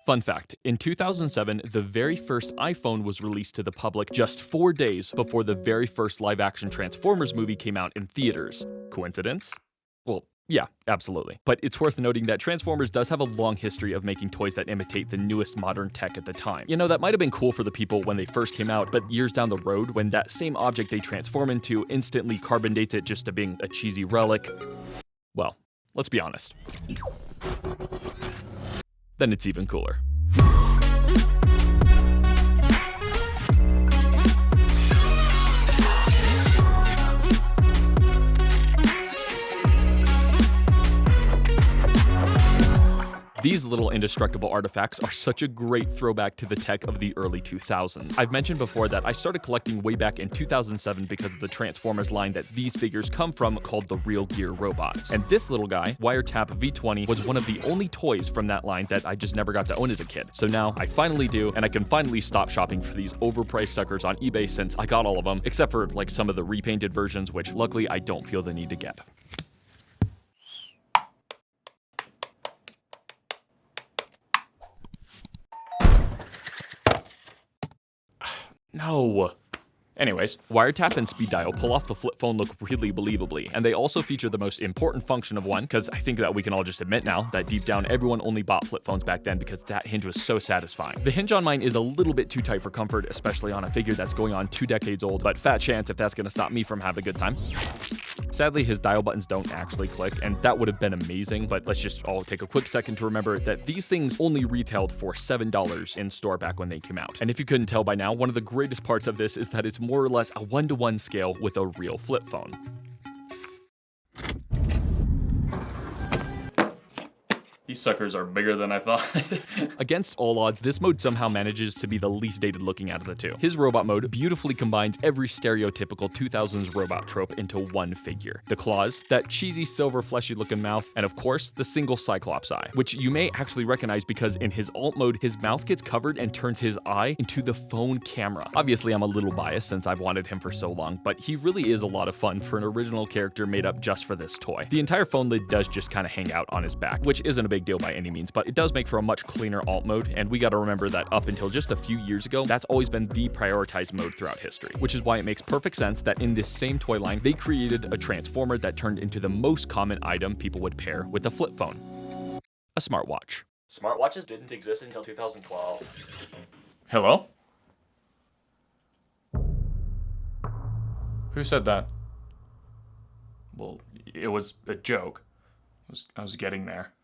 Fun fact, in 2007, the very first iPhone was released to the public just 4 days before the very first live-action Transformers movie came out in theaters. Coincidence? Well, yeah, absolutely. But it's worth noting that Transformers does have a long history of making toys that imitate the newest modern tech at the time. You know, that might have been cool for the people when they first came out, but years down the road, when that same object they transform into instantly carbon dates it just to being a cheesy relic, well, let's be honest. Then it's even cooler. These little indestructible artifacts are such a great throwback to the tech of the early 2000s. I've mentioned before that I started collecting way back in 2007 because of the Transformers line that these figures come from called the Real Gear robots. And this little guy, Wiretap V20, was one of the only toys from that line that I just never got to own as a kid. So now I finally do, and I can finally stop shopping for these overpriced suckers on eBay since I got all of them, except for like some of the repainted versions, which luckily I don't feel the need to get. No. Anyways, Wiretap and Speed Dial pull off the flip phone look really believably, and they also feature the most important function of one, because I think that we can all just admit now that deep down everyone only bought flip phones back then because that hinge was so satisfying. The hinge on mine is a little bit too tight for comfort, especially on a figure that's going on 2 decades old, but fat chance if that's gonna stop me from having a good time. Sadly, his dial buttons don't actually click, and that would have been amazing, but let's just all take a quick second to remember that these things only retailed for $7 in store back when they came out. And if you couldn't tell by now, one of the greatest parts of this is that it's more or less a 1-to-1 scale with a real flip phone. These suckers are bigger than I thought. Against all odds, this mode somehow manages to be the least dated looking out of the two. His robot mode beautifully combines every stereotypical 2000s robot trope into one figure. The claws, that cheesy silver fleshy looking mouth, and of course, the single Cyclops eye, which you may actually recognize because in his alt mode, his mouth gets covered and turns his eye into the phone camera. Obviously, I'm a little biased since I've wanted him for so long, but he really is a lot of fun for an original character made up just for this toy. The entire phone lid does just kind of hang out on his back, which isn't a big deal by any means, but it does make for a much cleaner alt mode, and we gotta remember that up until just a few years ago, that's always been the prioritized mode throughout history, which is why it makes perfect sense that in this same toy line, they created a transformer that turned into the most common item people would pair with a flip phone: a smartwatch. Smartwatches didn't exist until 2012. Hello? Who said that? Well, it was a joke. I was getting there.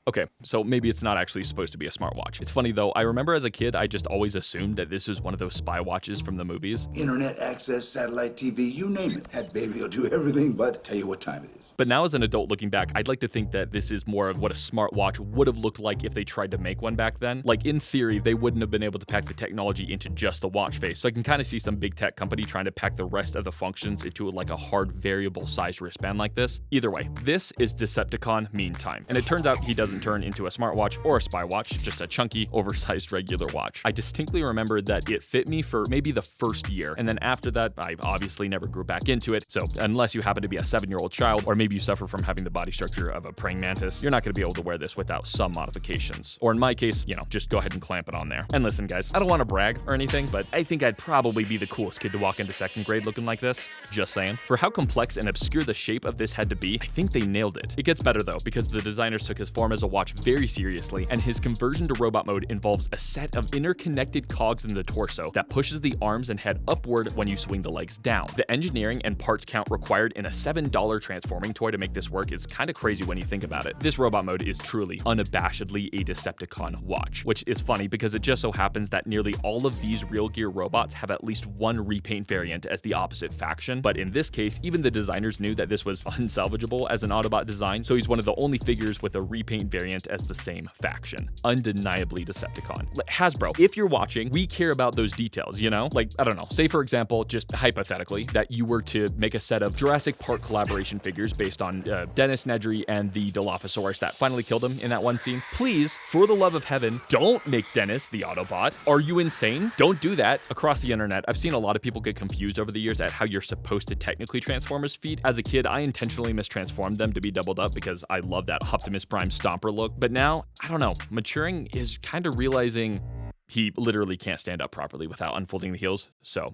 Okay, so maybe it's not actually supposed to be a smartwatch. It's funny though, I remember as a kid, I just always assumed that this was one of those spy watches from the movies. Internet access, satellite TV, you name it. That baby will do everything but tell you what time it is. But now as an adult looking back, I'd like to think that this is more of what a smartwatch would have looked like if they tried to make one back then. Like in theory, they wouldn't have been able to pack the technology into just the watch face. So I can kind of see some big tech company trying to pack the rest of the functions into like a hard variable size wristband like this. Either way, this is Decepticon Meantime. And it turns out he doesn't turn into a smartwatch or a spy watch, just a chunky, oversized regular watch. I distinctly remember that it fit me for maybe the first year, and then after that, I obviously never grew back into it, so unless you happen to be a 7-year-old child, or maybe you suffer from having the body structure of a praying mantis, you're not going to be able to wear this without some modifications. Or in my case, you know, just go ahead and clamp it on there. And listen guys, I don't want to brag or anything, but I think I'd probably be the coolest kid to walk into 2nd grade looking like this. Just saying. For how complex and obscure the shape of this had to be, I think they nailed it. It gets better though, because the designers took his form as a watch very seriously, and his conversion to robot mode involves a set of interconnected cogs in the torso that pushes the arms and head upward when you swing the legs down. The engineering and parts count required in a $7 transforming toy to make this work is kind of crazy when you think about it. This robot mode is truly unabashedly a Decepticon watch, which is funny because it just so happens that nearly all of these Real Gear robots have at least one repaint variant as the opposite faction, but in this case, even the designers knew that this was unsalvageable as an Autobot design, so he's one of the only figures with a repaint same variant as the same faction. Undeniably Decepticon. Hasbro, if you're watching, we care about those details, you know? Like, I don't know, say for example, just hypothetically, that you were to make a set of Jurassic Park collaboration figures based on Dennis Nedry and the Dilophosaurus that finally killed him in that one scene. Please, for the love of heaven, don't make Dennis the Autobot. Are you insane? Don't do that. Across the internet, I've seen a lot of people get confused over the years at how you're supposed to technically transform his feet. As a kid, I intentionally mistransformed them to be doubled up because I love that Optimus Prime stomper look. But now, I don't know, maturing is kind of realizing he literally can't stand up properly without unfolding the heels, so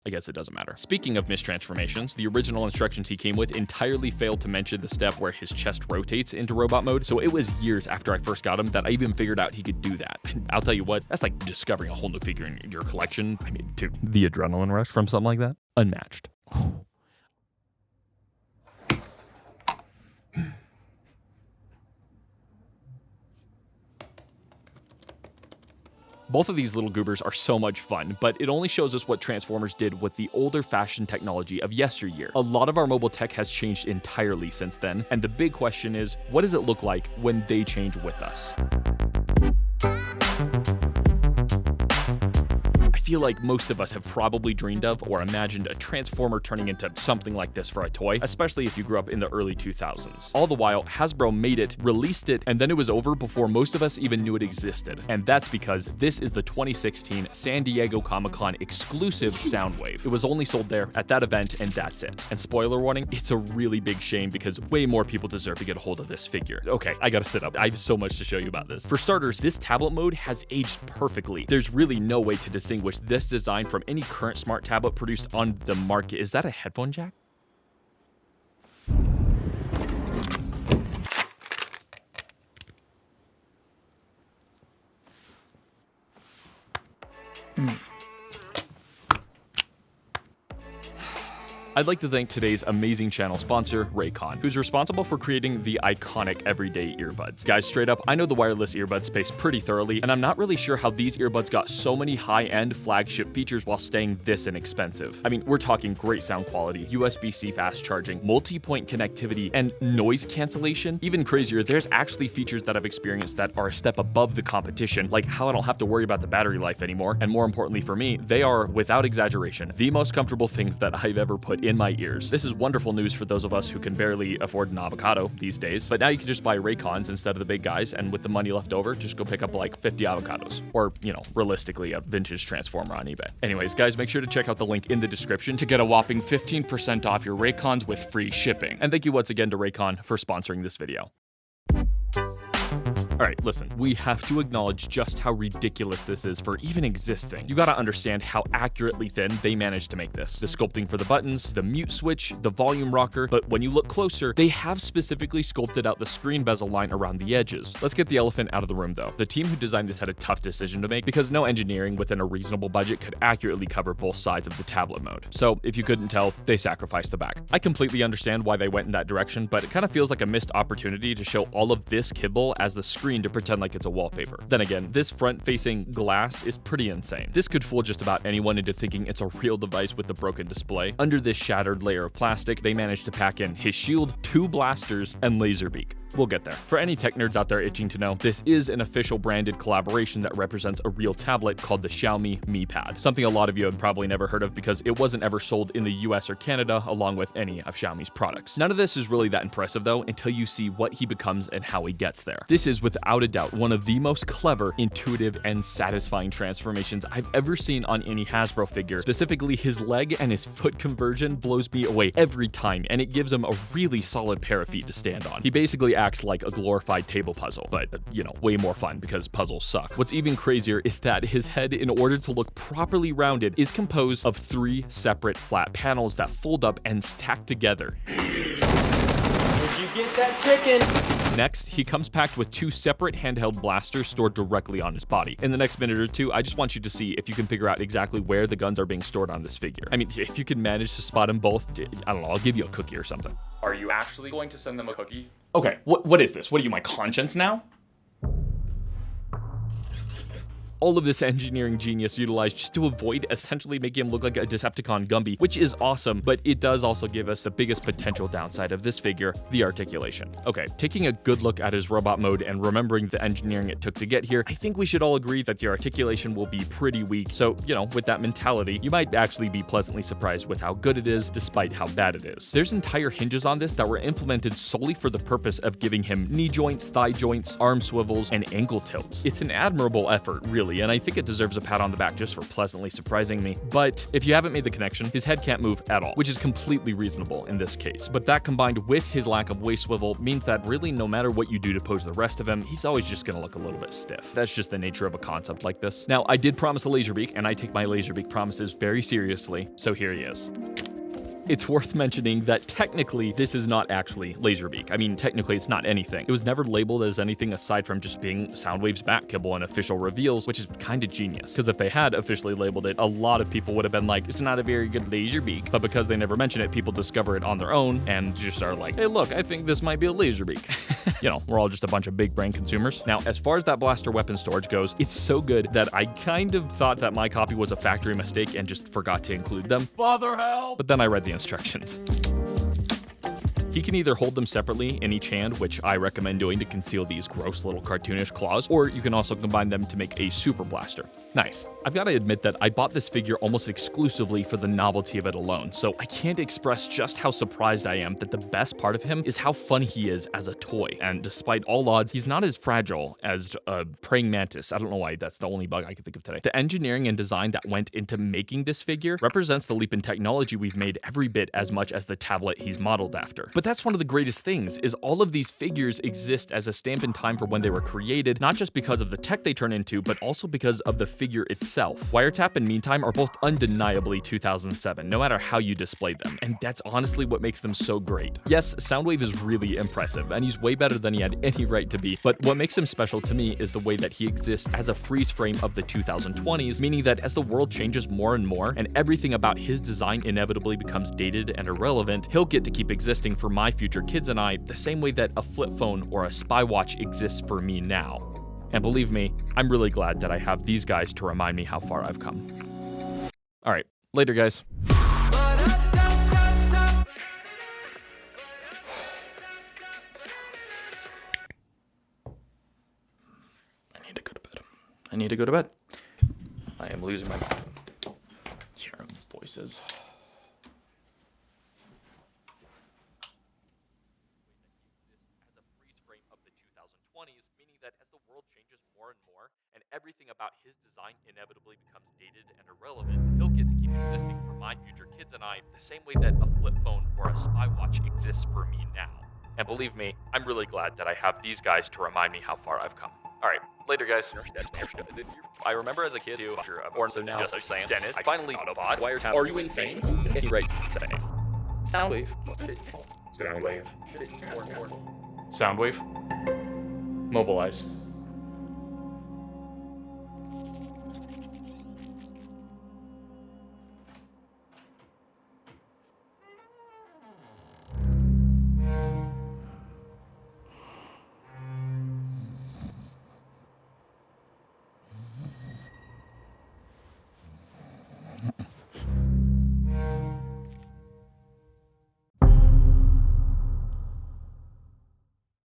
I guess it doesn't matter. Speaking of mistransformations, the original instructions he came with entirely failed to mention the step where his chest rotates into robot mode, so it was years after I first got him that I even figured out he could do that. And I'll tell you what, that's like discovering a whole new figure in your collection. I mean, dude, the adrenaline rush from something like that, unmatched. Both of these little goobers are so much fun, but it only shows us what Transformers did with the older fashioned technology of yesteryear. A lot of our mobile tech has changed entirely since then, and the big question is, what does it look like when they change with us? I feel like most of us have probably dreamed of or imagined a Transformer turning into something like this for a toy, especially if you grew up in the early 2000s. All the while, Hasbro made it, released it, and then it was over before most of us even knew it existed. And that's because this is the 2016 San Diego Comic-Con exclusive Soundwave. It was only sold there at that event, and that's it. And spoiler warning, it's a really big shame because way more people deserve to get a hold of this figure. Okay, I gotta sit up. I have so much to show you about this. For starters, this tablet mode has aged perfectly. There's really no way to distinguish this design from any current smart tablet produced on the market. Is that a headphone jack? I'd like to thank today's amazing channel sponsor, Raycon, who's responsible for creating the iconic everyday earbuds. Guys, straight up, I know the wireless earbud space pretty thoroughly, and I'm not really sure how these earbuds got so many high-end flagship features while staying this inexpensive. I mean, we're talking great sound quality, USB-C fast charging, multi-point connectivity, and noise cancellation. Even crazier, there's actually features that I've experienced that are a step above the competition, like how I don't have to worry about the battery life anymore, and more importantly for me, they are, without exaggeration, the most comfortable things that I've ever put in my ears. This is wonderful news for those of us who can barely afford an avocado these days, but now you can just buy Raycons instead of the big guys, and with the money left over, just go pick up like 50 avocados. Or, you know, realistically, a vintage Transformer on eBay. Anyways, guys, make sure to check out the link in the description to get a whopping 15% off your Raycons with free shipping. And thank you once again to Raycon for sponsoring this video. Alright, listen, we have to acknowledge just how ridiculous this is for even existing. You gotta understand how accurately thin they managed to make this. The sculpting for the buttons, the mute switch, the volume rocker, but when you look closer, they have specifically sculpted out the screen bezel line around the edges. Let's get the elephant out of the room though. The team who designed this had a tough decision to make because no engineering within a reasonable budget could accurately cover both sides of the tablet mode. So, if you couldn't tell, they sacrificed the back. I completely understand why they went in that direction, but it kind of feels like a missed opportunity to show all of this kibble as the screen to pretend like it's a wallpaper. Then again, this front-facing glass is pretty insane. This could fool just about anyone into thinking it's a real device with a broken display. Under this shattered layer of plastic, they managed to pack in his shield, 2 blasters, and laser beak. We'll get there. For any tech nerds out there itching to know, this is an official branded collaboration that represents a real tablet called the Xiaomi Mi Pad, something a lot of you have probably never heard of because it wasn't ever sold in the US or Canada along with any of Xiaomi's products. None of this is really that impressive though until you see what he becomes and how he gets there. This is without a doubt one of the most clever, intuitive, and satisfying transformations I've ever seen on any Hasbro figure. Specifically, his leg and his foot conversion blows me away every time, and it gives him a really solid pair of feet to stand on. He basically acts like a glorified table puzzle, but, you know, way more fun because puzzles suck. What's even crazier is that his head, in order to look properly rounded, is composed of 3 separate flat panels that fold up and stack together. Where'd you get that chicken? Next, he comes packed with 2 separate handheld blasters stored directly on his body. In the next minute or two, I just want you to see if you can figure out exactly where the guns are being stored on this figure. I mean, if you can manage to spot them both, I don't know, I'll give you a cookie or something. Are you actually going to send them a cookie? Okay, what is this? What are you, my conscience now? all of this engineering genius utilized just to avoid essentially making him look like a Decepticon Gumby, which is awesome, but it does also give us the biggest potential downside of this figure, the articulation. Okay, taking a good look at his robot mode and remembering the engineering it took to get here, I think we should all agree that the articulation will be pretty weak. So, you know, with that mentality, you might actually be pleasantly surprised with how good it is, despite how bad it is. There's entire hinges on this that were implemented solely for the purpose of giving him knee joints, thigh joints, arm swivels, and ankle tilts. It's an admirable effort, really, and I think it deserves a pat on the back just for pleasantly surprising me. But if you haven't made the connection, his head can't move at all, which is completely reasonable in this case. But that combined with his lack of waist swivel means that really no matter what you do to pose the rest of him, he's always just gonna look a little bit stiff. That's just the nature of a concept like this. Now, I did promise a laser beak, and I take my laser beak promises very seriously, so here he is. It's worth mentioning that technically this is not actually Laserbeak. I mean, technically it's not anything. It was never labeled as anything aside from just being Soundwave's back kibble and official reveals, which is kind of genius. Because if they had officially labeled it, a lot of people would have been like, it's not a very good Laserbeak. But because they never mention it, people discover it on their own and just are like, hey look, I think this might be a Laserbeak. You know, we're all just a bunch of big brain consumers. Now, as far as that blaster weapon storage goes, it's so good that I kind of thought that my copy was a factory mistake and just forgot to include them. Father help! But then I read the instructions. He can either hold them separately in each hand, which I recommend doing to conceal these gross little cartoonish claws, or you can also combine them to make a super blaster. Nice. I've got to admit that I bought this figure almost exclusively for the novelty of it alone, so I can't express just how surprised I am that the best part of him is how fun he is as a toy, and despite all odds, he's not as fragile as a praying mantis. I don't know why, that's the only bug I can think of today. The engineering and design that went into making this figure represents the leap in technology we've made every bit as much as the tablet he's modeled after. But that's one of the greatest things, is all of these figures exist as a stamp in time for when they were created, not just because of the tech they turn into, but also because of the figure itself. Wiretap and Meantime are both undeniably 2007, no matter how you display them, and that's honestly what makes them so great. Yes, Soundwave is really impressive, and he's way better than he had any right to be, but what makes him special to me is the way that he exists as a freeze frame of the 2020s, meaning that as the world changes more and more, and everything about his design inevitably becomes dated and irrelevant, he'll get to keep existing for my future kids and I, the same way that a flip phone or a spy watch exists for me now. And believe me, I'm really glad that I have these guys to remind me how far I've come. All right, later guys. I need to go to bed. I need to go to bed. I am losing my mind. Hearing voices. Meaning that as the world changes more and more, and everything about his design inevitably becomes dated and irrelevant, he'll get to keep existing for my future kids and I, the same way that a flip phone or a spy watch exists for me now. And believe me, I'm really glad that I have these guys to remind me how far I've come. Alright, later guys. I remember as a kid too, or so now just saying, Dennis, I finally Autobot. Wiretap. Are you insane? Any right saying. Soundwave. Soundwave. Soundwave. Mobilize.